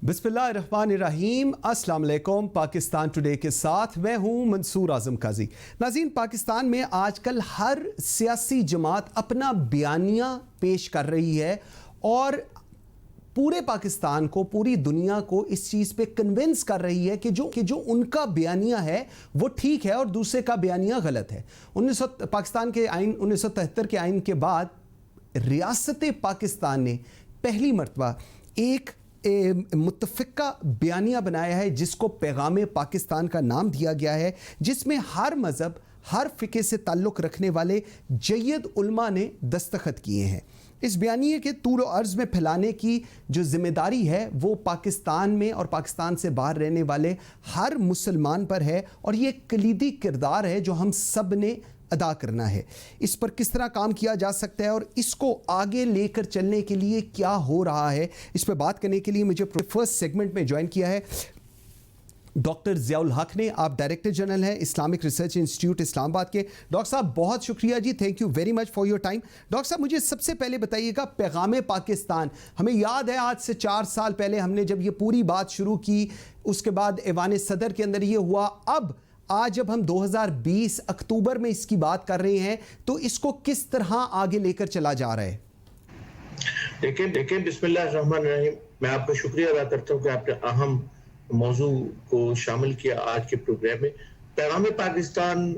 बिस्मिल्लाहिर्रहमानिर्रहीम, अस्सलाम वालेकुम। पाकिस्तान टुडे के साथ मैं हूं मंसूर आजम काजी। नाज़रीन, पाकिस्तान में आजकल हर सियासी जमात अपना बयानिया पेश कर रही है और पूरे पाकिस्तान को, पूरी दुनिया को इस चीज़ पे कन्विंस कर रही है कि जो उनका बयानिया है वो ठीक है और दूसरे का बयानिया गलत है। पाकिस्तान के आइन 1973 के आइन के बाद रियासत पाकिस्तान ने पहली मरतबा एक मुत्तफ़िका बयानिया बनाया है जिसको पैगाम पाकिस्तान का नाम दिया गया है, जिसमें हर मज़हब, हर फ़िक़े से ताल्लुक़ रखने वाले जय्यद उलमा ने दस्तखत किए हैं। इस बयानिए के तूल और अर्ज़ में फैलाने की जो ज़िम्मेदारी है वो पाकिस्तान में और पाकिस्तान से बाहर रहने वाले हर मुसलमान पर है और ये कलीदी किरदार है जो हम सब ने अदा करना है। इस पर किस तरह काम किया जा सकता है और इसको आगे लेकर चलने के लिए क्या हो रहा है, इस पर बात करने के लिए मुझे फर्स्ट सेगमेंट में ज्वाइन किया है डॉक्टर ज़ियाउल हक ने। आप डायरेक्टर जनरल हैं इस्लामिक रिसर्च इंस्टीट्यूट इस्लामाबाद के। डॉक्टर साहब, बहुत शुक्रिया जी, thank you very much for your time. Doctor साहब, मुझे सबसे पहले बताइएगा, पैगाम पाकिस्तान, हमें याद है आज से 4 साल पहले हमने जब ये पूरी बात शुरू की, उसके बाद ऐवान सदर के अंदर ये हुआ। अब आज जब हम 2020 अक्टूबर में इसकी बात कर रहे हैं तो इसको किस तरह आगे लेकर चला जा रहा है? देखिए बिस्मिल्लाहिर्रहमानिर्रहीम, मैं आपका शुक्रिया अदा करता हूँ कि आपने अहम मौजू को शामिल किया आज के प्रोग्राम में। पैगाम पाकिस्तान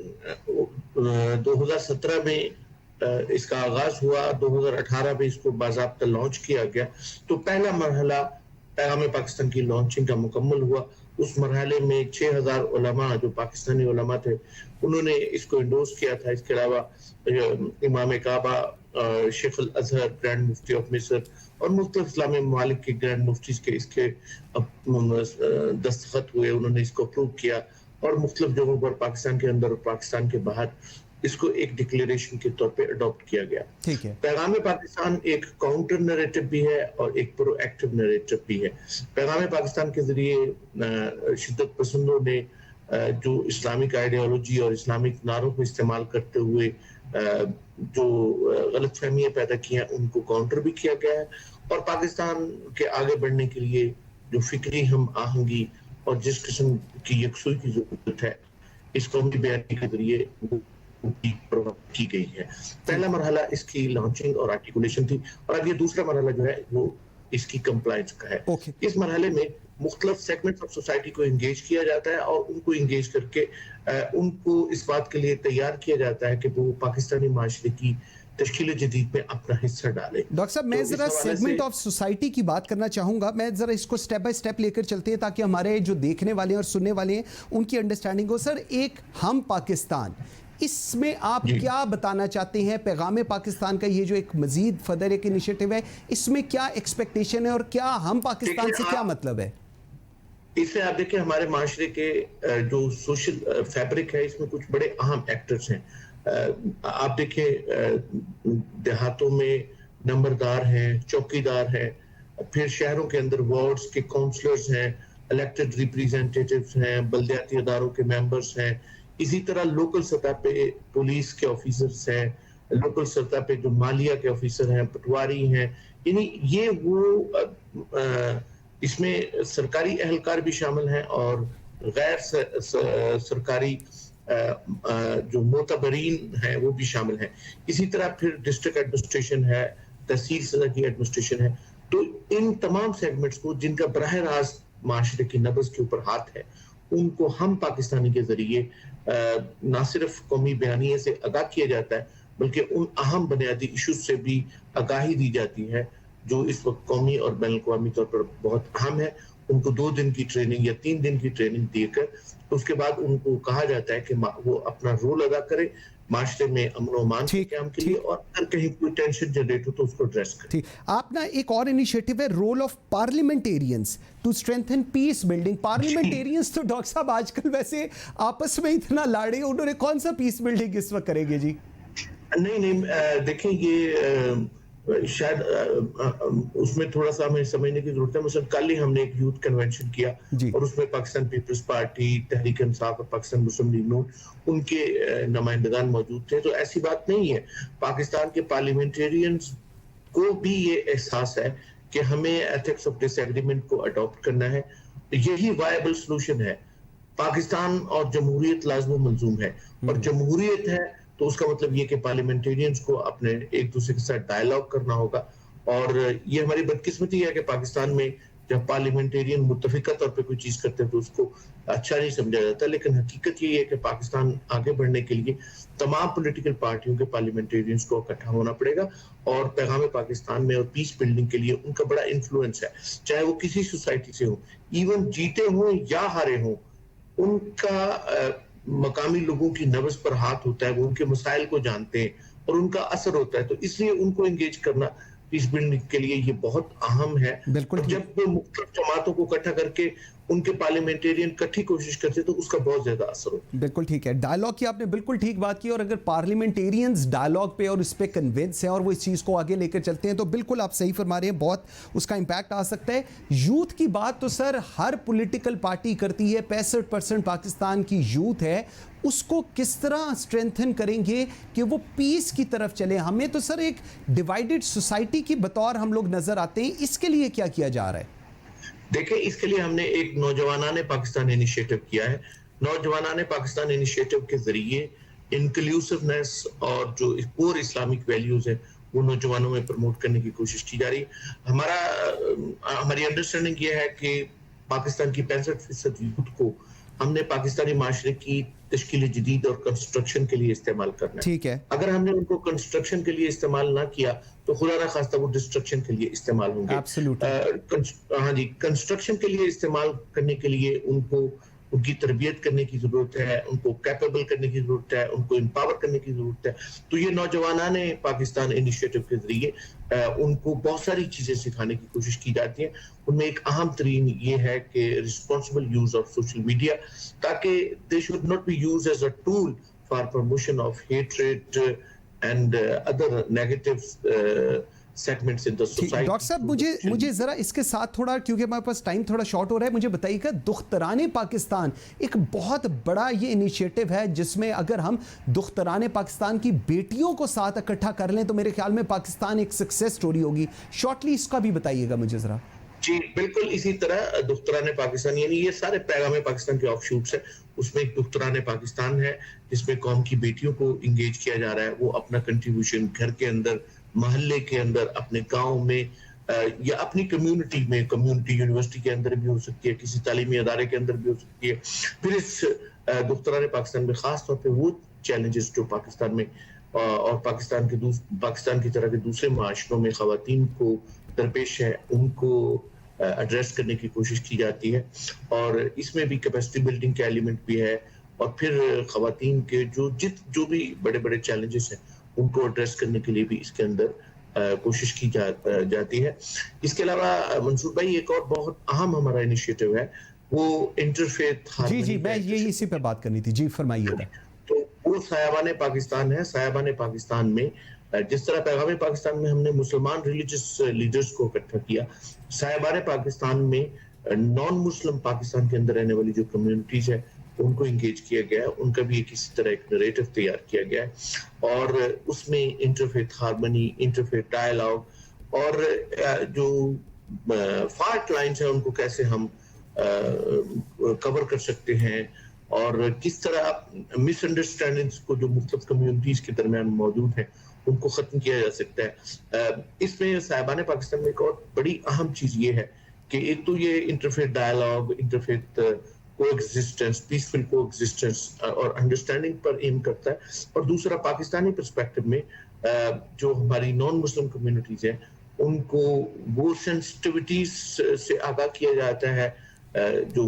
2017 में इसका आगाज हुआ, 2018 में इसको बाज़ाब्ता लॉन्च किया गया। तो पहला मरहला पैगाम पाकिस्तान की लॉन्चिंग का मुकम्मल हुआ। उस मरहले में 6000 उलमा जो पाकिस्तानी उलमा थे उन्होंने इसको इंडोर्स किया था। इसके अलावा इमाम काबा, शेख अल अजहर, ग्रैंड मुफ्ती ऑफ मिस्र और मुख्तलिफ इस्लामी ममालिक के ग्रैंड मुफ्तीज के इसके दस्तखत हुए, उन्होंने इसको अप्रूव किया और मुख्तलिफ जगहों पर पाकिस्तान के अंदर और पाकिस्तान के बाहर इसको एक डिक्लेरेशन के तौर पे अडॉप्ट किया गया। ठीक है। पैगाम पाकिस्तान एक काउंटर नैरेटिव भी है और एक प्रोएक्टिव नैरेटिव भी है। पैगाम पाकिस्तान के जरिए शिद्दत पसंदों ने जो इस्लामिक आइडियोलॉजी और इस्लामिक नारों को इस्तेमाल करते हुए जो गलतफहमियां पैदा की हैं उनको काउंटर भी किया गया है और पाकिस्तान के आगे बढ़ने के लिए जो फिक्री हम आहंगी और जिस किस्म की यकसुई की जरूरत है इस कौमी बयानी के जरिए की गई है। पहला मरहला इसकी लॉन्चिंग और आर्टिकुलेशन थी और अब ये दूसरा मरहला जो है वो इसकी कंप्लायंस का है। इस मरहले में मुख्तलिफ सेगमेंट्स ऑफ सोसाइटी को इंगेज किया जाता है और उनको इंगेज करके उनको इस बात के लिए तैयार किया जाता है कि वो पाकिस्तानी माशरे की तश्कील जदीद में अपना हिस्सा डाले। डॉक्टर साहब, मैं जरा सेगमेंट ऑफ सोसाइटी की बात करना चाहूंगा। मैं जरा इसको स्टेप बाय स्टेप लेकर चलते हैं ताकि हमारे जो देखने वाले और सुनने वाले हैं उनकी अंडरस्टैंडिंग हो। सर, एक हम पाकिस्तान, इसमें आप क्या बताना चाहते हैं? पैगाम पाकिस्तान का ये जो एक मजीद फर्दर एक इनिशिएटिव है, इसमें क्या एक्सपेक्टेशन है और क्या हम पाकिस्तान से क्या मतलब है? इससे आप देखिए हमारे माशरे के जो सोशल फैब्रिक है इसमें कुछ बड़े अहम एक्टर्स हैं। आप देखिए देहातों में नंबरदार हैं, चौकीदार हैं, फिर शहरों के अंदर वार्ड्स के काउंसलर्स हैं, इलेक्टेड रिप्रेजेंटेटिव्स हैं, बल्दियाती अदारों के मेंबर्स हैं। इसी तरह लोकल सतह पे पुलिस के ऑफिसर्स हैं, लोकल सतह पे जो मालिया के ऑफिसर हैं, पटवारी हैं, यानी ये वो इसमें सरकारी एहलकार भी शामिल हैं और गैर सरकारी जो मोतबरीन हैं वो भी शामिल हैं। इसी तरह फिर डिस्ट्रिक्ट एडमिनिस्ट्रेशन है, तहसील सतह की एडमिनिस्ट्रेशन है। तो इन तमाम सेगमेंट्स को जिनका बराह रास्त माशरे की नब्ज़ के ऊपर हाथ है उनको हम पाकिस्तानी के जरिए ना सिर्फ कौमी बयानिए से आगाह किया जाता है बल्कि उन अहम बुनियादी इशूज से भी आगाही दी जाती है जो इस वक्त कौमी और बैनुल-अक़वामी तौर पर बहुत अहम है। उनको 2 दिन की ट्रेनिंग या 3 दिन की ट्रेनिंग देकर उसके बाद उनको कहा जाता है कि वो अपना रोल अदा करे माशरे में अमन और अमान के काम के लिए और अगर कहीं कोई टेंशन जनरेट हो तो उसको एड्रेस करें। ठीक, आप ना एक और इनिशिएटिव है role of parliamentarians to strengthen peace building. Parliamentarians तो डॉक्टर साहब आजकल वैसे आपस में इतना लाड़े, उन्होंने कौन सा पीस बिल्डिंग इस वक्त करेंगे जी? नहीं, देखें ये शायद उसमें थोड़ा सा हमें समझने की जरूरत है। मसलन कल ही हमने एक यूथ कन्वेंशन किया और उसमें पाकिस्तान पीपल्स पार्टी, तहरीक इंसाफ और पाकिस्तान मुस्लिम लीग नून उनके नुमाइंदगान मौजूद थे। तो ऐसी बात नहीं है, पाकिस्तान के पार्लियामेंटेरियंस को भी ये एहसास है कि हमें एथिक्स ऑफ डिसएग्रीमेंट को अडॉप्ट करना है। यही वायबल सोल्यूशन है। पाकिस्तान और जमहूरियत लाज़िम मंजूम है, और जमहूरियत है तो उसका मतलब ये कि पार्लियामेंटेरियंस को अपने एक दूसरे के साथ डायलॉग करना होगा। और ये हमारी बदकिस्मती है कि पाकिस्तान में जब पार्लियामेंटेरियन मुत्तफिका तौर पे कोई चीज करते हैं तो उसको अच्छा नहीं समझा जाता, लेकिन हकीकत ये है कि पाकिस्तान आगे बढ़ने के लिए तमाम पॉलिटिकल पार्टियों के पार्लियामेंटेरियंस को इकट्ठा होना पड़ेगा, और पैगाम पाकिस्तान में और पीस बिल्डिंग के लिए उनका बड़ा इन्फ्लुएंस है, चाहे वो किसी सोसाइटी से हो, इवन जीते हों या हारे हों, उनका मकामी लोगों की नब्ज पर हाथ होता है, वो उनके मसाइल को जानते हैं और उनका असर होता है, तो इसलिए उनको एंगेज करना पीस बिल्डिंग के लिए ये बहुत अहम है। बिल्कुल। जब वो मुख्तलिफ जमातों को इकट्ठा करके उनके पार्लियामेंटेरियन इकट्ठी कोशिश करते तो उसका बहुत ज्यादा असर होता है। बिल्कुल ठीक है, डायलॉग की आपने बिल्कुल ठीक बात की, और अगर पार्लियामेंटेरियंस डायलॉग पे और इस पे कन्विंस हैं और वो इस चीज़ को आगे लेकर चलते हैं तो बिल्कुल आप सही फरमा रहे हैं, बहुत उसका इम्पैक्ट आ सकता है। यूथ की बात तो सर हर पॉलिटिकल पार्टी करती है, 65% पाकिस्तान की यूथ है, उसको किस तरह स्ट्रेंथन करेंगे कि वो पीस की तरफ चले? हमें तो सर एक डिवाइडेड सोसाइटी की बतौर हम लोग नजर आते हैं, इसके लिए क्या किया जा रहा है? देखिए, इसके लिए हमने एक नौजवानाने पाकिस्तान इनिशिएटिव किया है। नौजवानाने पाकिस्तान इनिशिएटिव के जरिए इंक्लूसिवनेस और जो कोर इस्लामिक वैल्यूज है वो नौजवानों में प्रमोट करने की कोशिश की जा रही है। हमारी अंडरस्टैंडिंग ये है कि पाकिस्तान की 65% यूथ को हमने पाकिस्तानी माशरे की तश्कील जदीद और कंस्ट्रक्शन के लिए इस्तेमाल करना है। ठीक है। अगर हमने उनको कंस्ट्रक्शन के लिए इस्तेमाल ना किया तो खुदा ना खास्ता वो डिस्ट्रक्शन के लिए इस्तेमाल होंगे। हाँ जी, कंस्ट्रक्शन के लिए इस्तेमाल करने के लिए उनको उनकी तरबियत करने की जरूरत है, उनको कैपेबल करने की जरूरत है, उनको एम्पावर करने की जरूरत है। तो ये नौजवानाने पाकिस्तान इनिशिएटिव के जरिए उनको बहुत सारी चीजें सिखाने की कोशिश की जाती है। उनमें एक अहम तरीन ये है कि responsible use of social media, ताकि they should not be used as a tool for promotion of hatred and other negative segments in the society. Doctor साहब, मुझे जरा इसके साथ थोड़ा, क्योंकि हमारे पास टाइम थोड़ा शॉर्ट हो रहा है, मुझे बताइएगा, दुख्तराने पाकिस्तान एक बहुत बड़ा ये इनिशिएटिव है जिसमें अगर हम दुख्तराने पाकिस्तान की बेटियों को साथ इकट्ठा कर लें तो मेरे ख्याल में पाकिस्तान एक सक्सेस स्टोरी होगी। शॉर्टली इसका भी बताइएगा मुझे जरा। जी बिल्कुल, इसी तरह दुख्तराने पाकिस्तान, यानी ये सारे पैगाम पाकिस्तान के ऑफशूट्स है, उसमें एक दुख्तराने पाकिस्तान है जिसमें कौम की बेटियों को इंगेज किया जा रहा है। वो अपना कंट्रीब्यूशन घर के अंदर, मोहल्ले के अंदर, अपने गांव में या अपनी कम्युनिटी में, कम्युनिटी यूनिवर्सिटी के अंदर भी हो सकती है, किसी तालीमी अदारे के अंदर भी हो सकती है। फिर इस दुख्तराने पाकिस्तान में खास तौर पे वो चैलेंजेस जो पाकिस्तान में और पाकिस्तान की तरह के दूसरे माशरों में खवातीन को दरपेश है, उनको एड्रेस करने की कोशिश की जाती है। और इसमें भी कैपेसिटी बिल्डिंग के एलिमेंट भी है, और फिर खवातीन के जो भी बड़े बड़े चैलेंजेस हैं उनको एड्रेस करने के लिए भी इसके अंदर कोशिश की जाती है। इसके अलावा मंसूर भाई, एक और बहुत अहम हमारा इनिशिएटिव है वो इंटरफेथ हार्मनी। जी, मैं यही इसी पे बात करनी थी। जी फरमाइएगा। तो वो सायाबाने पाकिस्तान है। सायाबाने पाकिस्तान में जिस तरह पैगाम पाकिस्तान में हमने मुसलमान रिलीजियस लीडर्स को इकट्ठा किया, सायाबाने पाकिस्तान में नॉन मुस्लिम पाकिस्तान के अंदर रहने वाली जो कम्युनिटीज है उनको इंगेज किया गया है। उनका भी किसी तरह एक नरेटिव तैयार किया गया है, और उसमें इंटरफेथ हार्मनी, इंटरफेथ डायलॉग और जो फॉल्ट लाइन्स है उनको कैसे हम कवर कर सकते हैं, और किस तरह मिसअंडरस्टैंडिंग्स को जो मुख्तलिफ कम्युनिटीज के दरमियान मौजूद है उनको खत्म किया जा सकता है। इसमें साहिबान पाकिस्तान में एक और बड़ी अहम चीज ये है कि एक तो ये interfaith dialogue, interfaith coexistence, peaceful coexistence और अंडरस्टैंडिंग पर एम करता है, और दूसरा पाकिस्तानी पर्सपेक्टिव में जो हमारी नॉन मुस्लिम कम्युनिटीज हैं उनको वो सेंसिटिविटीज से आगाह किया जाता है जो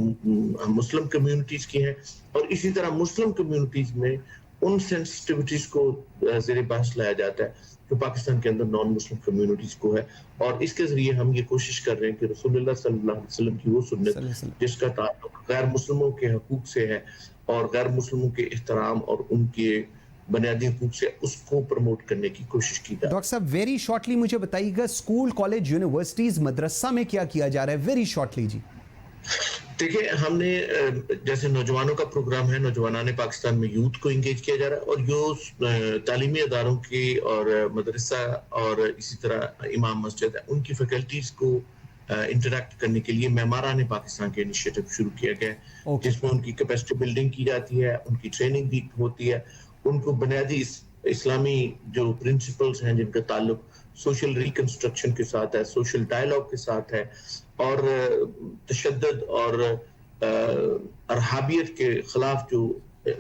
मुस्लिम कम्युनिटीज की हैं, और इसी तरह मुस्लिम कम्युनिटीज में उन सेंसिटिविटीज को ज़ेरे बहस लाया जाता है जो पाकिस्तान के अंदर नॉन मुस्लिम कम्युनिटीज को है। और इसके जरिए हम ये कोशिश कर रहे हैं कि रसूलुल्लाह सल्लल्लाहु अलैहि वसल्लम की वो सुन्नत जिसका ताल्लुक गैर मुस्लिमों के हकूक से है और गैर मुस्लिमों के एहतराम और उनके बुनियादी हकूक से, उसको प्रमोट करने की कोशिश की जाए। डॉक्टर साहब वेरी शॉर्टली मुझे बताइएगा, स्कूल, कॉलेज, यूनिवर्सिटीज, मदरसा में क्या किया जा रहा है? वेरी शॉर्टली जी। देखिए, हमने जैसे नौजवानों का प्रोग्राम है, नौजवानाने पाकिस्तान में यूथ को इंगेज किया जा रहा है, और जो तालीमी अदारों की और मदरसा और इसी तरह इमाम मस्जिद है, उनकी फैकल्टीज को इंटरेक्ट करने के लिए मेमाराने पाकिस्तान के इनिशिएटिव शुरू किया गया है, ओके। जिसमें उनकी कैपेसिटी बिल्डिंग की जाती है, उनकी ट्रेनिंग भी होती है, उनको बुनियादी इस्लामी जो प्रिंसिपल्स हैं जिनका ताल्लुक सोशल रिकंस्ट्रक्शन के साथ है, सोशल डायलॉग के साथ है, और तशद्दुद और अरहाबियत के खिलाफ जो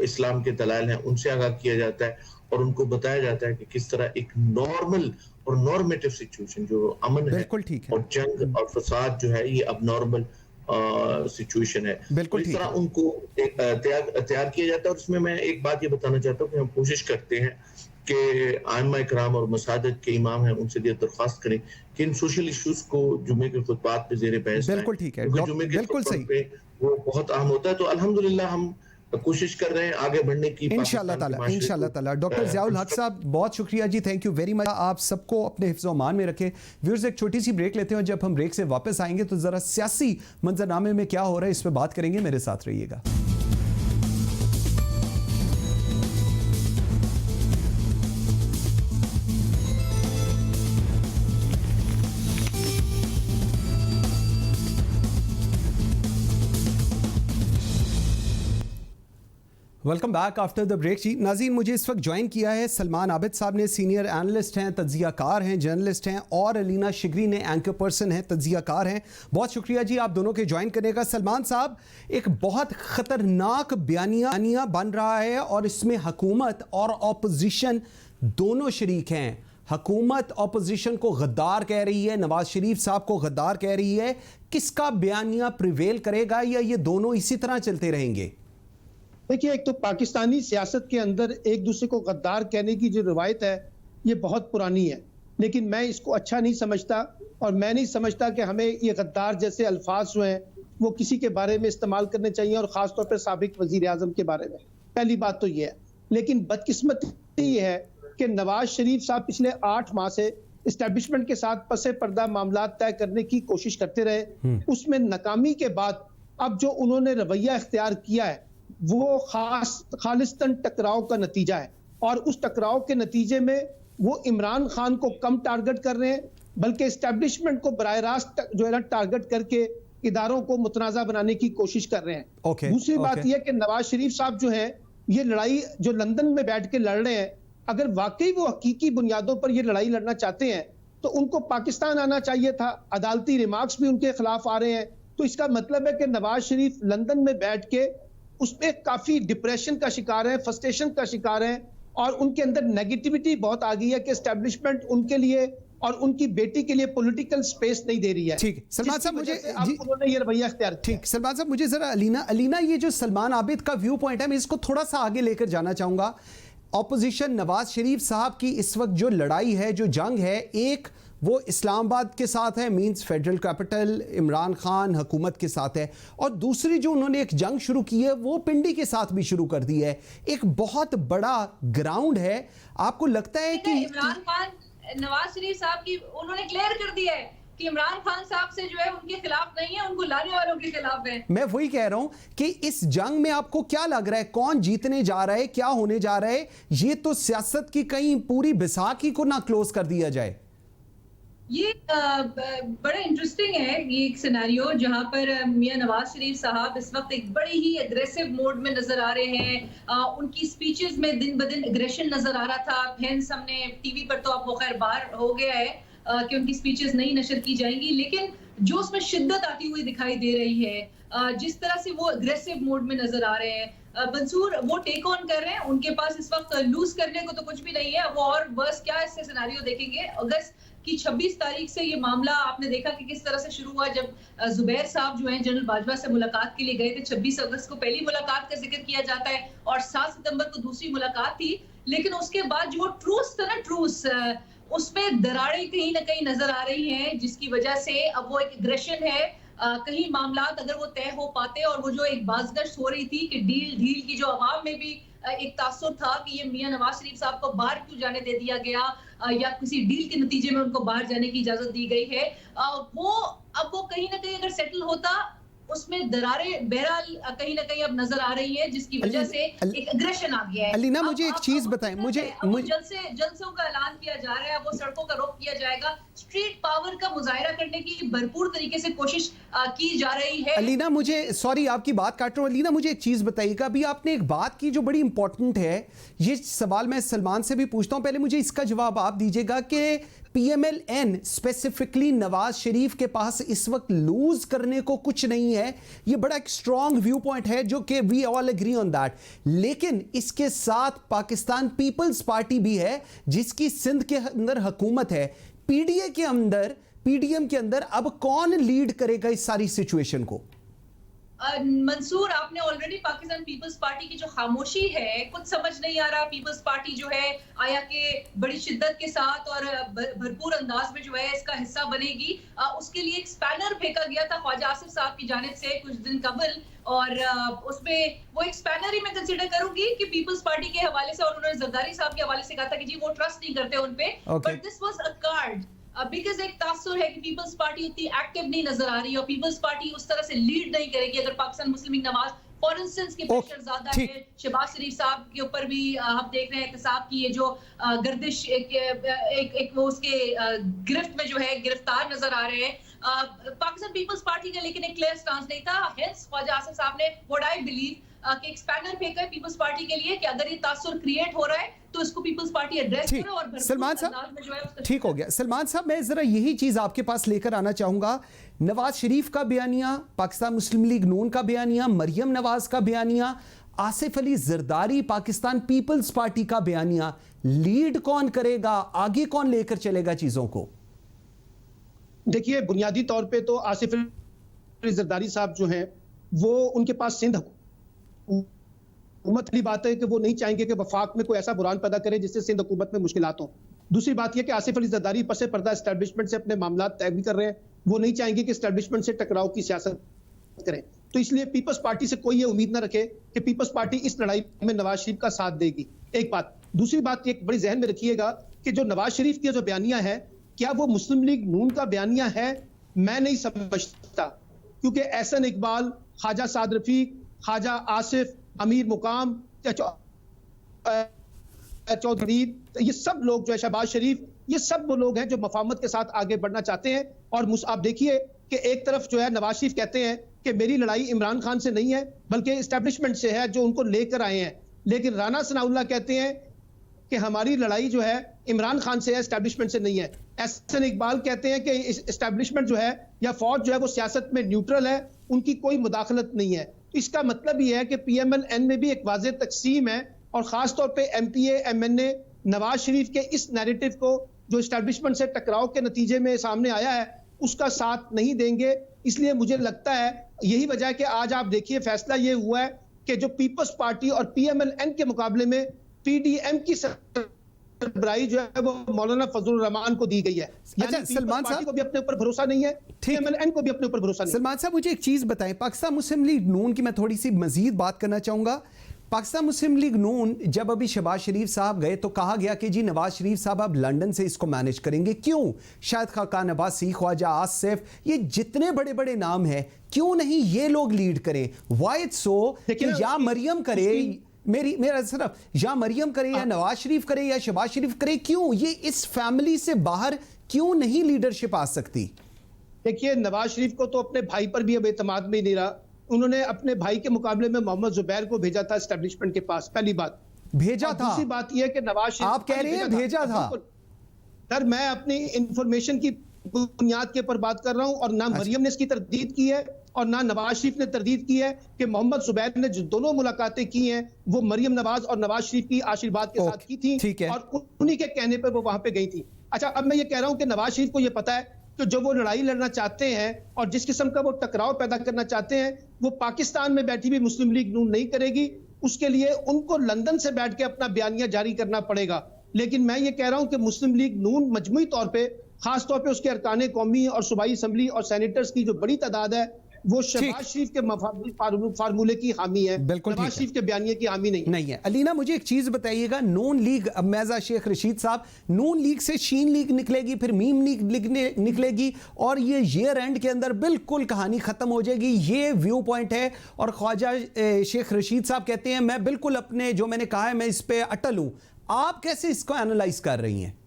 इस्लाम के दलाइल हैं उनसे आगाह किया जाता है, और उनको बताया जाता है कि किस तरह एक नॉर्मल और नॉर्मेटिव सिचुएशन जो अमन है बिल्कुल ठीक है। और जंग और फसाद जो है ये अब नॉर्मल सिचुएशन है, बिल्कुल तो इस ठीक तरह है। उनको तैयार किया जाता है। और उसमें मैं एक बात ये बताना चाहता हूँ कि हम कोशिश करते हैं कि आइम्मा इकराम और मसाजिद के इमाम हैं उनसे ये दरख्वास्त करें कि इन सोशल इश्यूज को जुमे के खुतबात पे ज़ेरे बहस लाएं, बिल्कुल ठीक है। क्योंकि जुमे के बिल्कुल खुतबा सही। पे वो बहुत अहम होता है। तो अल्हम्दुलिल्लाह हम कोशिश कर रहे हैं आगे बढ़ने की इंशाल्लाह पाकिस्तान के ताला, माशरे इंशाल्लाह को, ताला। डॉक्टर ज़ियाउल हक साहब, बहुत शुक्रिया जी, थैंक यू वेरी मच। आप सबको अपने हिफ्ज़ मान में रखें। व्यूअर्स, एक छोटी सी ब्रेक लेते हैं, जब हम ब्रेक से वापस आएंगे तो ज़रा सियासी मंजरनामे में क्या हो रहा है इस पर बात करेंगे। मेरे साथ रहिएगा। Welcome back after the break जी। नाज़रीन, मुझे इस वक्त ज्वाइन किया है सलमान आबिद साहब ने, सीनियर एनालिस्ट हैं, तज्ज़ियाकार हैं, जर्नलिस्ट हैं, और अलीना शिगरी ने, एंकर पर्सन हैं, तज्ज़ियाकार हैं। बहुत शुक्रिया जी आप दोनों के ज्वाइन करने का। सलमान साहब, एक बहुत ख़तरनाक बयानिया बन रहा है और इसमें हुकूमत और अपोजिशन दोनों शरीक हैं। हुकूमत अपोजिशन को गद्दार कह रही है, नवाज शरीफ साहब को गद्दार कह रही है। किसका बयानिया प्रिवेल करेगा, या ये दोनों इसी तरह चलते रहेंगे? देखिए, एक तो पाकिस्तानी सियासत के अंदर एक दूसरे को गद्दार कहने की जो रवायत है ये बहुत पुरानी है, लेकिन मैं इसको अच्छा नहीं समझता, और मैं नहीं समझता कि हमें ये गद्दार जैसे अल्फाज जो हैं वो किसी के बारे में इस्तेमाल करने चाहिए, और ख़ासतौर पर साबिक वज़ीर आज़म के बारे में। पहली बात तो ये है। लेकिन बदकिस्मती ये है कि नवाज शरीफ साहब पिछले 8 माह से इस्टेब्लिशमेंट के साथ पसे पर्दा मामला तय करने की कोशिश करते रहे। उसमें नाकामी के बाद अब जो उन्होंने रवैया इख्तियार किया है वो खालिस्तन टकराव का नतीजा है, और उस टकराव के नतीजे में वो इमरान खान को कम टारगेट कर रहे हैं, बल्कि इस्टेब्लिशमेंट को बराह रास्त जो है ना टारगेट करके इदारों को मुतनाज़ा बनाने की कोशिश कर रहे हैं। दूसरी बात यह कि नवाज शरीफ साहब जो है ये लड़ाई जो लंदन में बैठ के लड़ रहे हैं, अगर वाकई वो हकीकी बुनियादों पर ये लड़ाई लड़ना चाहते हैं तो उनको पाकिस्तान आना चाहिए था। अदालती रिमार्क्स भी उनके खिलाफ आ रहे हैं, तो इसका मतलब है कि नवाज शरीफ लंदन में बैठ के उसमें काफी डिप्रेशन का शिकार है, फ्रस्ट्रेशन का शिकार है, और उनके अंदर नेगेटिविटी बहुत आ गई है कि एस्टेब्लिशमेंट उनके लिए और उनकी बेटी के लिए पॉलिटिकल स्पेस नहीं दे रही है। ठीक, सलमान साहब मुझे उन्होंने ये रवैया इख्तियार किया। ठीक, सलमान साहब मुझे जरा अलीना ये जो सलमान आबिद का व्यू पॉइंट है, मैं इसको थोड़ा सा आगे लेकर जाना चाहूंगा। ऑपोजिशन नवाज शरीफ साहब की इस वक्त जो लड़ाई है, जो जंग है, एक वो इस्लामाबाद के साथ है, means federal capital, Imran Khan हुकूमत के साथ है, और दूसरी जो उन्होंने एक जंग शुरू की है वो पिंडी के साथ भी शुरू कर दी है। एक बहुत बड़ा ग्राउंड है। आपको लगता है कि इमरान खान, नवाज शरीफ साहब की उन्होंने क्लियर कर दिया है कि इमरान खान साहब से जो है उनके खिलाफ नहीं है, उनको लाने वालों के खिलाफ है। मैं वही कह रहा हूं कि इस जंग में आपको क्या लग रहा है, कौन जीतने जा रहा है, क्या होने जा रहा है? ये तो सियासत की कहीं पूरी बैसाखी को ना क्लोज कर दिया जाए। ये बड़ा इंटरेस्टिंग है ये एक सिनेरियो जहां पर मियां नवाज शरीफ साहब इस वक्त एक बड़ी ही एग्रेसिव मोड में नजर आ रहे हैं। उनकी स्पीचेस में दिन ब दिन एग्रेशन नजर आ रहा था। हेंस हमने टीवी पर तो अब वो खैर बाहर हो गया है कि उनकी स्पीचेस नहीं नशर की जाएंगी, लेकिन जो उसमें शिद्दत आती हुई दिखाई दे रही है, जिस तरह से वो एग्रेसिव मोड में नजर आ रहे हैं, मंसूर वो टेक ऑन कर रहे हैं। उनके पास इस वक्त लूज करने को तो कुछ भी नहीं है। वो और बस क्या इससे सिनेरियो देखेंगे। अगस्त की 26 तारीख से ये मामला आपने देखा कि किस तरह से शुरू हुआ, जब जुबैर साहब जो हैं जनरल बाजवा से मुलाकात के लिए गए थे। 26 अगस्त को पहली मुलाकात का जिक्र किया जाता है और 7 सितंबर को दूसरी मुलाकात थी, लेकिन उसके बाद जो ट्रूस था ना, ट्रूस उसमें दरारें कहीं ना कहीं नजर आ रही हैं, जिसकी वजह से अब वो एक एग्रेशन है। कहीं मामलात अगर वो तय हो पाते, और वो जो एक बाज़गश्त हो रही थी कि डील की जो अवाम में भी एक तासुर था कि ये मियां नवाज शरीफ साहब को बाहर क्यों जाने दे दिया गया, या किसी डील के नतीजे में उनको बाहर जाने की इजाजत दी गई है, वो अब वो कहीं ना कहीं अगर सेटल होता उसमें दरारें बहरहाल कहीं ना कहीं अब नजर आ रही है, जिसकी वजह से एक एग्रेशन आ गया है। अलीना, मुझे एक चीज बताएं, मुझे जलसों का ऐलान किया जा रहा है, वो सड़कों का रोक किया जाएगा, स्ट्रीट पावर का मुजाहिरा करने की भरपूर तरीके से कोशिश की जा रही है। अलीना, मुझे सॉरी आपकी बात काट रहा हूं, अलीना मुझे एक चीज बताइएगा, अभी आपने एक बात की जो बड़ी इंपॉर्टेंट है, ये सवाल मैं सलमान से भी पूछता हूं, पहले मुझे इसका जवाब आप दीजिएगा कि PMLN स्पेसिफिकली नवाज शरीफ के पास इस वक्त लूज करने को कुछ नहीं है, ये बड़ा एक स्ट्रॉन्ग व्यू पॉइंट है जो कि we all agree on that, लेकिन इसके साथ पाकिस्तान पीपल्स पार्टी भी है जिसकी सिंध के अंदर हुकूमत है, PDA के अंदर, PDM के अंदर अब कौन लीड करेगा इस सारी सिचुएशन को? मंसूर, आपने ऑलरेडी पाकिस्तान पीपल्स पार्टी की जो खामोशी है, कुछ समझ नहीं आ रहा। पीपल्स पार्टी जो है आया कि बड़ी शिद्दत के साथ और भरपूर अंदाज में जो है इसका हिस्सा बनेगी, उसके लिए एक स्पैनर फेंका गया था ख्वाजा आसिफ साहब की जानिब से कुछ दिन कबल, और उसमें वो एक स्पैनर ही मैं कंसीडर करूंगी कि पीपल्स पार्टी के हवाले से, और उन्होंने जरदारी साहब के हवाले से कहा था कि जी वो ट्रस्ट नहीं करते उन पे, but this was a card because एक तासुर है कि पीपल्स पार्टी उतनी एक्टिव नहीं नजर आ रही है और पीपल्स पार्टी उस तरह से लीड नहीं करेगी। अगर पाकिस्तान मुस्लिम लीग नवाज फॉर इंस्टेंस के प्रेशर ज्यादा है, शहबाज शरीफ साहब के ऊपर भी हम देख रहे हैं एहतसाब की ये जो गर्दिश एक वो उसके गिरफ्त में जो है गिरफ्तार नजर आ रहे हैं। पाकिस्तान पीपल्स पार्टी का लेकिन एक क्लियर स्टांस नहीं था, हेंस ख्वाजा आसिफ साहब ने व्हाट आई बिलीव कि एक स्पैनर फेंका है पीपल्स पार्टी के लिए कि अगर ये तासुर क्रिएट हो रहा है तो इसको पीपल्स पार्टी एड्रेस करे और सलमान साहब ठीक हो गया। सलमान साहब, मैं जरा यही चीज आपके पास लेकर आना चाहूंगा, नवाज शरीफ का बयानिया, पाकिस्तान मुस्लिम लीग नून का बयानिया, मरियम नवाज का बयानिया, आसिफ अली जरदारी पाकिस्तान पीपल्स पार्टी का बयानिया, लीड कौन करेगा, आगे कौन लेकर चलेगा चीजों को? देखिए, बुनियादी तौर पे तो आसिफ अली जरदारी साहब जो हैं वो उनके पास सिंध हुकूमत की बात है कि वो नहीं चाहेंगे कि वफाक में कोई ऐसा बुरान पैदा करे जिससे सिंध हुकूमत में मुश्किलात हो। दूसरी बात यह कि आसिफ अली जरदारी पसे पर्दा एस्टैब्लिशमेंट से अपने मामला तय भी कर रहे हैं, वो नहीं चाहेंगे कि एस्टैब्लिशमेंट से टकराव की सियासत करें, तो इसलिए पीपल्स पार्टी से कोई ये उम्मीद ना रखे कि पीपल्स पार्टी इस लड़ाई में नवाज शरीफ का साथ देगी, एक बात। दूसरी बात एक बड़ी जहन में रखिएगा कि जो नवाज शरीफ की जो बयानिया है, क्या वो मुस्लिम लीग नून का बयानिया है? मैं नहीं समझता, क्योंकि एहसन इकबाल, ख्वाजा साद रफीक, ख्वाजा आसिफ, अमीर मुकाम, चौधरी, ये सब लोग जो है, शहबाज शरीफ, ये सब वो लोग हैं जो मफाहमत के साथ आगे बढ़ना चाहते हैं। और आप देखिए कि एक तरफ जो है नवाज शरीफ कहते हैं कि मेरी लड़ाई इमरान खान से नहीं है बल्कि एस्टैब्लिशमेंट से है जो उनको लेकर आए हैं, लेकिन राना सनाउल्लाह कहते हैं कि हमारी लड़ाई जो है इमरान खान से है, एस्टैब्लिशमेंट से नहीं है। एहसन इकबाल कहते हैं कि एस्टैब्लिशमेंट जो है या फौज जो है वो सियासत में न्यूट्रल है, उनकी कोई मुदाखलत नहीं है। इसका मतलब ये है कि PMLN में भी एक वाज़ेह तकसीम है, और खास तौर पे MPA MNA नवाज शरीफ के इस नैरेटिव को जो एस्टैब्लिशमेंट से टकराव के नतीजे में सामने आया है उसका साथ नहीं देंगे। इसलिए मुझे लगता है यही वजह है कि आज आप देखिए फैसला ये हुआ है कि जो पीपल्स पार्टी और PMLN के मुकाबले में PDM की सरबराही जो है वो मौलाना फजलुर रहमान को दी गई है। अच्छा, सलमान साहब को भी अपने ऊपर भरोसा नहीं है, PMLN को भी अपने ऊपर भरोसा नहीं। सलमान साहब, मुझे एक चीज बताएं, पाकिस्तान मुस्लिम लीग नून की मैं थोड़ी सी मजीद बात करना चाहूंगा। पाकिस्तान मुस्लिम लीग नून जब अभी शहबाज शरीफ साहब गए तो कहा गया कि जी नवाज शरीफ साहब अब लंदन से इसको मैनेज करेंगे। क्यों? शायद खाकान अब्बासी, ख्वाजा आसिफ, ये जितने बड़े बड़े नाम हैं, क्यों नहीं ये लोग लीड करें? वाई इट्स सो कि या मरियम करे, मेरा सिर्फ या मरियम करे या नवाज शरीफ करे या शहबाज शरीफ करे, क्यों ये इस फैमिली से बाहर क्यों नहीं लीडरशिप आ सकती? देखिए, नवाज शरीफ को तो अपने भाई पर भी अब एतमाद में नहीं रहा। उन्होंने अपने भाई के मुकाबले में मोहम्मद जुबैर को भेजा था एस्टैब्लिशमेंट के पास, पहली बात भेजा था। दूसरी बात यह कि नवाज शरीफ, आप कह रहे हैं भेजा था। सर, मैं अपनी इंफॉर्मेशन की बुनियाद के ऊपर बात कर रहा हूं, और ना मरियम ने इसकी तरदीद की है और ना नवाज शरीफ ने तरदीद की है कि मोहम्मद जुबैर ने जो दोनों मुलाकातें की हैं वो मरियम नवाज और नवाज शरीफ की आशीर्वाद के साथ की थी, और उन्हीं के कहने पर वो वहां पे गई थी। अच्छा, अब मैं ये कह रहा हूं कि नवाज शरीफ को ये पता है कि जो वो लड़ाई लड़ना चाहते हैं और जिस किस्म का वो टकराव पैदा करना चाहते हैं वो पाकिस्तान में बैठी भी मुस्लिम लीग नून नहीं करेगी। उसके लिए उनको लंदन से बैठ के अपना बयानिया जारी करना पड़ेगा। लेकिन मैं ये कह रहा हूं कि मुस्लिम लीग नून मजमूई तौर पे, खास तौर पे उसके अरकान कौमी और सूबाई असम्बली और सेनेटर्स की जो बड़ी तादाद है, वो शहबाज शरीफ के फार्मूले की हामी है, बिल्कुल नवाज शरीफ के बयानिए की हामी नहीं है। अलीना, मुझे एक चीज बताइएगा, नून लीग, अब मेज़ा शेख रशीद साहब, नून लीग से शीन लीग निकलेगी, फिर मीम लीग निकलेगी और ये ईयर एंड के अंदर बिल्कुल कहानी खत्म हो जाएगी, ये व्यू पॉइंट है। और ख्वाजा शेख रशीद साहब कहते हैं मैं बिल्कुल अपने जो मैंने कहा है मैं इस पे अटल हूं। आप कैसे इसको एनालाइज कर रही हैं?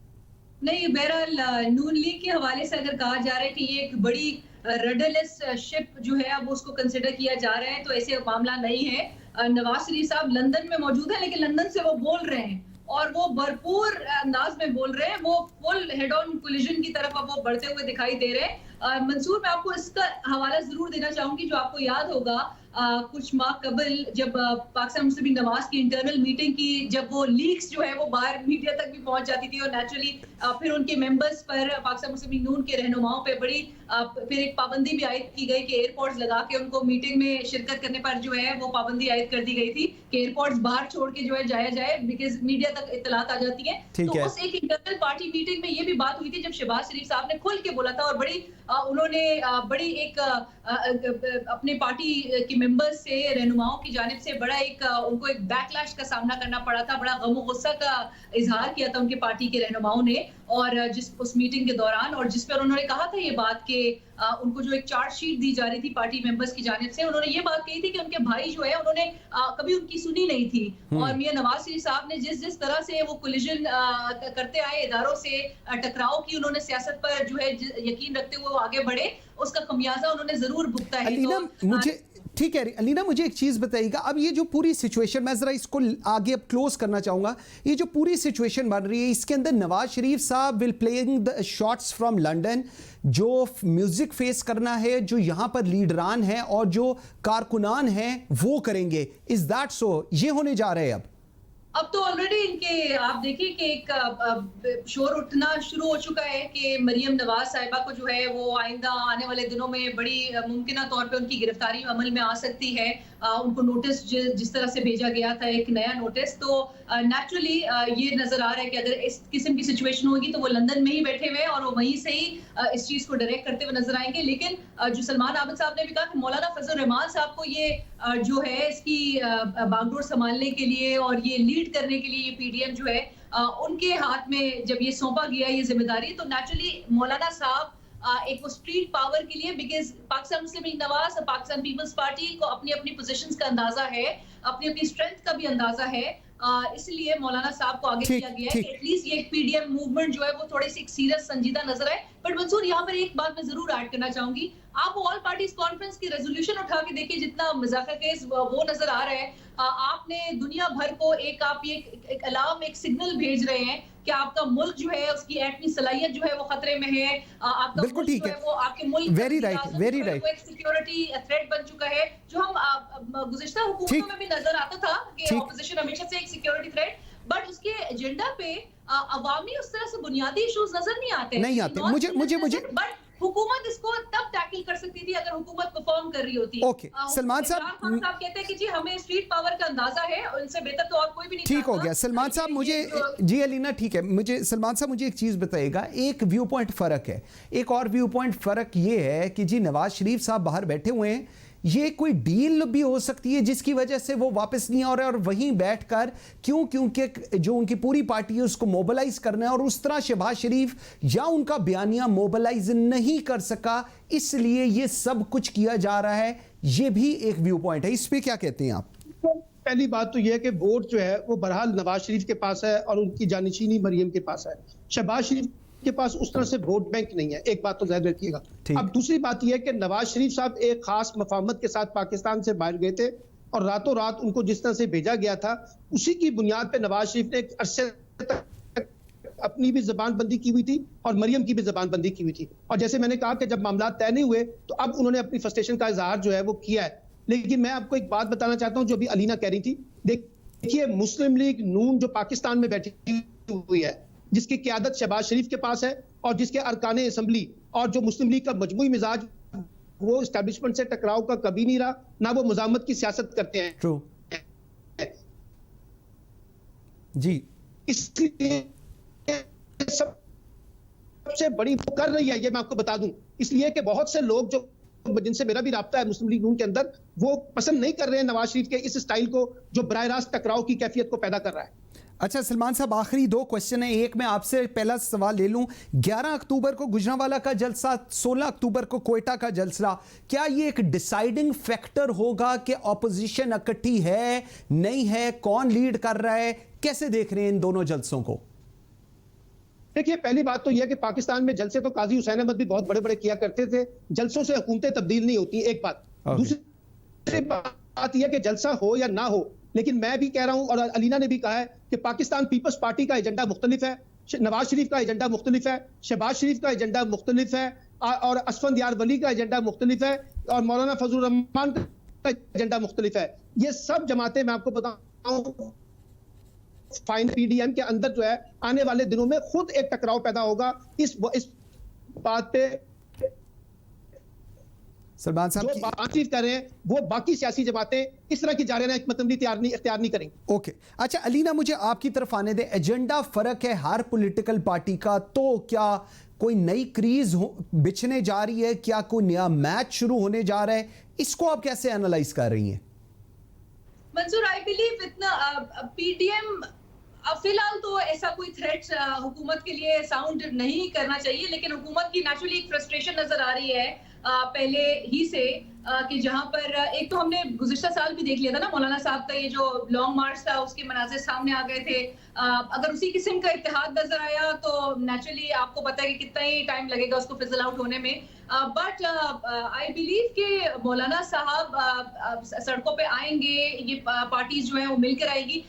नहीं, बहरहाल नून लीग के हवाले से अगर कहा जा रहा है कि ये एक बड़ी रडरलेस शिप जो है अब उसको कंसिडर किया जा रहा है, तो ऐसे मामला नहीं है। नवाज शरीफ साहब लंदन में मौजूद है, लेकिन लंदन से वो बोल रहे हैं और वो भरपूर अंदाज में बोल रहे हैं, वो फुल हेड ऑन कोलिजन की तरफ अब वो बढ़ते हुए दिखाई दे रहे हैं। मंसूर, मैं आपको इसका हवाला जरूर देना चाहूंगी, जो आपको याद होगा कुछ माह कबल जब पाकिस्तान मुस्लिम लीग नवाज की इंटरनल मीटिंग की, जब वो लीक्स जो है वो बाहर मीडिया तक भी पहुंच जाती थी और नेचुरली फिर उनके मेंबर्स पर, पाकिस्तान मुस्लिम लीग नून के रहनुमाओं पे बड़ी फिर एक पाबंदी भी आयद की गई कि एयरपोर्ट्स लगा के उनको मीटिंग में शिरकत करने पर जो है वो पाबंदी आयद कर दी गई थी कि एयरपोर्ट्स बाहर छोड़ के जो है जाया जाए, बिकॉज मीडिया तक इत्तलात आ जाती है। तो उस एक इंटरनल पार्टी मीटिंग में ये भी बात हुई थी जब शहबाज शरीफ साहब ने खुल के बोला था और बड़ी उन्होंने बड़ी एक अपने पार्टी के मेंबर्स से, रहनुमाओं की जानिब से बड़ा एक उनको एक बैकलैश का सामना करना पड़ा था, बड़ा गम और गुस्सा का इजहार किया था उनके पार्टी के रहनुमाओं ने, और उस मीटिंग के दौरान, और जिस पर उन्होंने कहा था ये बात कि उनको जो एक चार्जशीट दी जा रही थी पार्टी मेंबर्स की जानिब से, उन्होंने ये बात कही थी कि उनके भाई जो है उन्होंने कभी उनकी सुनी नहीं थी, और मियां नवाज शरीफ साहब ने जिस तरह से वो कोलिजन करते आए, इदारों से टकराव की उन्होंने सियासत पर जो है यकीन रखते हुए वो आगे बढ़े, उसका खमियाजा उन्होंने जरूर भुगता है। अलीना, मुझे ठीक है अलीना, मुझे एक चीज बताइएगा, अब ये जो पूरी सिचुएशन, मैं जरा इसको आगे अब क्लोज करना चाहूंगा, ये जो पूरी सिचुएशन बन रही है इसके अंदर नवाज शरीफ साहब will playing the shots from London, जो म्यूजिक फेस करना है, जो यहां पर लीडरान है और जो कारकुनान हैं वो करेंगे, इज दैट सो? ये होने जा रहे हैं अब तो ऑलरेडी इनके आप देखिए कि एक शोर उठना शुरू हो चुका है कि मरियम नवाज साहिबा को जो है वो आइंदा आने वाले दिनों में बड़ी मुमकिन तौर पे उनकी गिरफ्तारी अमल में आ सकती है। उनको नोटिस जिस तरह से भेजा गया था, एक नया नोटिस, तो नेचुरली ये नजर आ रहा है कि अगर इस किस्म की सिचुएशन होगी तो वो लंदन में ही बैठे हुए और वो वहीं से ही इस चीज को डायरेक्ट करते हुए नजर आएंगे। लेकिन जो सलमान आबिद साहब ने भी कहा कि मौलाना फजल रहमान साहब को ये जो है इसकी बागडोर संभालने के लिए और ये लीड करने के लिए ये पीडीएम जो है उनके हाथ में जब ये सौंपा गया ये जिम्मेदारी, तो नेचुरली मौलाना साहब एक वो स्ट्रीट पावर के लिए, because Pakistan Muslim league Nawaz और पाकिस्तान पीपल्स पार्टी को अपनी अपनी पोजीशंस का अंदाजा है, अपनी अपनी स्ट्रेंथ का भी अंदाजा है, इसलिए मौलाना साहब को आगे किया गया है कि एटलीस्ट ये पीडीएम मूवमेंट जो है वो थोड़ी सी सीरियस संजीदा नजर आए। बट मंसूर, यहाँ पर एक बात मैं जरूर ऐड करना चाहूंगी, आप ऑल पार्टीज कॉन्फ्रेंस की रेजोल्यूशन उठा के देखिए, जितना मजाका केस वो नजर आ रहा है, आपने दुनिया भर को आप ये एक अलार्म, एक सिग्नल भेज रहे हैं कि आपका मुल्क जो है उसकी एटमी सलाहियत जो है वो खतरे में है, आपका मुल्क जो है वो आपके मुल्क वेरी राइट एक सिक्योरिटी थ्रेट बन चुका है, जो हम गुज़िश्ता हुकूमतों में भी नजर आता था कि ऑपोजिशन हमेशा से एक सिक्योरिटी थ्रेट, बट उसके एजेंडा पे अवामी उस तरह से बुनियादी इश्यूज नजर नहीं आते। मुझे बट हुकूमत इसको तब टैकल कर सकती थी अगर हुकूमत परफॉर्म कर रही होती। ओके, सलमान साहब कहते हैं कि जी हमें स्ट्रीट पावर का अंदाजा है, उनसे बेहतर तो और कोई भी नहीं। ठीक हो गया सलमान साहब, मुझे जी अलीना ठीक है, मुझे सलमान साहब मुझे एक चीज बताइएगा, एक व्यू पॉइंट फर्क है, एक और व्यू पॉइंट फर्क ये है कि जी नवाज शरीफ साहब बाहर बैठे हुए हैं, ये कोई डील भी हो सकती है जिसकी वजह से वो वापस नहीं आ रहे और वहीं बैठकर क्योंकि जो उनकी पूरी पार्टी है उसको मोबिलाइज करना है और उस तरह शहबाज शरीफ या उनका बयानिया मोबिलाइज नहीं कर सका, इसलिए ये सब कुछ किया जा रहा है, ये भी एक व्यू पॉइंट है। इस पे क्या कहते हैं आप? पहली बात तो यह है कि वोट जो है वो बहरहाल नवाज शरीफ के पास है और उनकी जानिशीनी मरियम के पास है, शहबाज शरीफ के पास उस तरह से वोट बैंक नहीं है, एक बात तो ज़ाहिर रखिएगा। अब दूसरी बात यह है कि नवाज शरीफ साहब एक खास मफाहमत के साथ पाकिस्तान से बाहर गए थे और रातों रात उनको जिस तरह से भेजा गया था उसी की बुनियाद पे नवाज शरीफ ने एक अरसे तक अपनी भी जबानबंदी की हुई थी और मरियम की भी जबानबंदी की हुई थी, और जैसे मैंने कहा कि जब मामला तय नहीं हुए तो अब उन्होंने अपनी फ्रस्ट्रेशन का इजहार जो है वो किया है। लेकिन मैं आपको एक बात बताना चाहता हूं जो अभी अलीना कह रही थी, देखिए मुस्लिम लीग नून जो पाकिस्तान में बैठी हुई है, जिसकी क़यादत शहबाज शरीफ के पास है और जिसके अरकाने असेंबली और जो मुस्लिम लीग का मजमूई मिजाज वो एस्टैब्लिशमेंट से टकराव का कभी नहीं रहा, ना वो मुजामत की सियासत करते हैं। ट्रू जी, इसलिए सबसे बड़ी वो कर रही है, ये मैं आपको बता दूं, इसलिए कि बहुत से लोग जो जिनसे मेरा भी राब्ता है मुस्लिम लीग नून के अंदर, वो पसंद नहीं कर रहे हैं नवाज शरीफ के इस स्टाइल को जो बराह रास्त टकराव की कैफियत को पैदा कर रहा है। अच्छा सलमान साहब, आखिरी 2 क्वेश्चन है। एक मैं आपसे पहला सवाल ले लूं, 11 अक्टूबर को गुजरांवाला का जलसा, 16 अक्टूबर को कोयटा का जलसा, क्या ये एक डिसाइडिंग फैक्टर होगा कि ऑपोजिशन इकट्ठी है नहीं है, कौन लीड कर रहा है, कैसे देख रहे हैं इन दोनों जलसों को? देखिए, पहली बात तो यह कि पाकिस्तान में जलसे तो काजी हुसैन अहमद भी बहुत बड़े बड़े किया करते थे, जलसों से हुकूमतें तब्दील नहीं होती, एक बात। दूसरी बात यह कि जलसा हो या ना हो, लेकिन मैं भी कह रहा हूं और अलीना ने भी कहा है कि पाकिस्तान पीपल्स पार्टी का एजेंडा मुख्तलिफ है, नवाज शरीफ का एजेंडा मुख्तलिफ है, शहबाज शरीफ का एजेंडा मुख्तलिफ है, और असफंद यार वली का एजेंडा मुख्तलिफ है, और मौलाना फजलुर रहमान का एजेंडा मुख्तलिफ है। ये सब जमातें, मैं आपको बताऊं, फाइनल पीडीएम के अंदर जो है आने वाले दिनों में खुद एक टकराव पैदा होगा इस बात पे। सलमान साहब जो बातचीत कर रहे हैं वो बाकी सियासी जमातें इस तरह की जारी इख्तियार नहीं करेंगे। ओके, अच्छा अलीना, मुझे आपकी तरफ आने दे। एजेंडा फर्क है हर पॉलिटिकल पार्टी का, तो क्या कोई नई क्रीज बिछने जा रही है, क्या कोई नया मैच शुरू होने जा रहा है, इसको आप कैसे एनालाइज कर रही हैं? मंसूर, आई बिलीव इतना पीडीएम फिलहाल तो ऐसा कोई थ्रेट हुकूमत के लिए साउंड नहीं करना चाहिए, लेकिन हुकूमत की नेचुरली एक फ्रस्ट्रेशन नजर आ रही है पहले ही से कि जहां पर एक तो हमने गुज़िश्ता साल भी देख लिया था ना, मौलाना साहब का ये जो लॉन्ग मार्च था उसके मनाज़िर सामने आ गए थे। अगर उसी किस्म का इत्तेहाद नजर आया तो नेचुरली आपको पता है कि कितना ही टाइम लगेगा उसको फिजल आउट होने में। बट आई बिलीव कि मौलाना साहब सड़कों पे आएंगे, ये पार्टीज जो है वो मिलकर आएगी।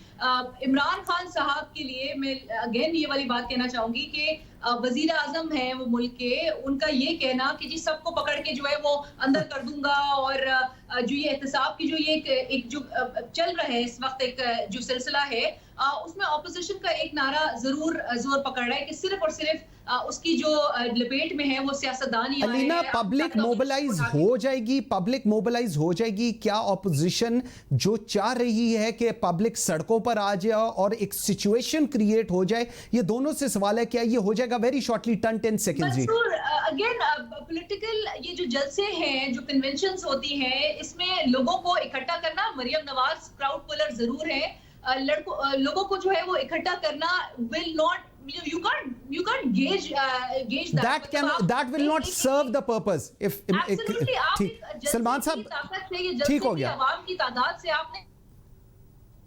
इमरान खान साहब के लिए मैं अगेन ये वाली बात कहना चाहूंगी कि वजीर आजम है वो मुल्क के, उनका ये कहना कि जी सबको पकड़ के जो है वो अंदर कर दूंगा, और जो ये एहतसाब की जो ये एक जो चल रहा है इस वक्त, एक जो सिलसिला है उसमें ऑपोजिशन का एक नारा जरूर जोर पकड़ रहा है कि सिर्फ और सिर्फ उसकी जो लपेट में है वो सियासतदान ही आए हैं। अलीना, पब्लिक मोबिलाइज हो जाएगी, पब्लिक मोबिलाइज हो जाएगी क्या? ऑपोजिशन जो चाह रही है कि पब्लिक सड़कों पर आ जाए और एक सिचुएशन क्रिएट हो जाए, ये दोनों से सवाल है, क्या ये हो जाएगा? वेरी शॉर्टली 10 सेकंड्स जी। अगेन पॉलिटिकल ये जो जलसे हैं, जो कन्वेंशंस होती हैं, इसमें लोगों को इकट्ठा करना, मरियम नवाज क्राउड पुलर जरूर है, लोगों को जो है वो इकट्ठा करना will not, you can't gauge that will not serve the purpose if ठीक। सलमान साहब ठीक हो गया, आवाम की तादाद से आपने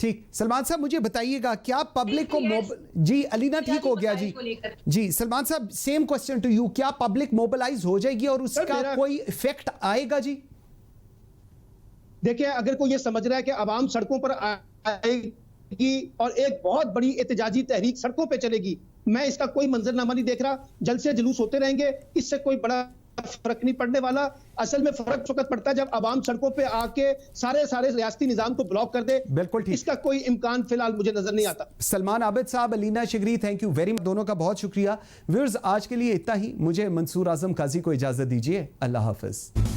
ठीक। सलमान साहब मुझे बताइएगा, क्या पब्लिक को जी अलीना ठीक हो गया जी जी। सलमान साहब सेम क्वेश्चन टू यू, क्या पब्लिक मोबिलाइज हो जाएगी और उसका कोई इफेक्ट आएगा जी? देखिए, अगर कोई ये समझ रहा है कि आवाम सड़कों पर आएगी और एक बहुत बड़ी एहतजाजी तहरीक सड़कों पे चलेगी, मैं इसका कोई मंजरनामा नहीं देख रहा। जलसे जुलूस होते रहेंगे, इससे कोई बड़ा फर्क नहीं पड़ने वाला। असल में फर्क वक्त पड़ता है जब आवाम सड़कों पे आके सारे रियासती निजाम को ब्लॉक कर दे। बिल्कुल ठीक, इसका कोई इम्कान फिलहाल मुझे नजर नहीं आता। सलमान आबिद साहब, अलीना शिगरी, थैंक यू वेरी मच, दोनों का बहुत शुक्रिया। व्यूअर्स, आज के लिए इतना ही। मुझे मंसूर आजम काजी को इजाजत दीजिए। अल्लाह हाफिज।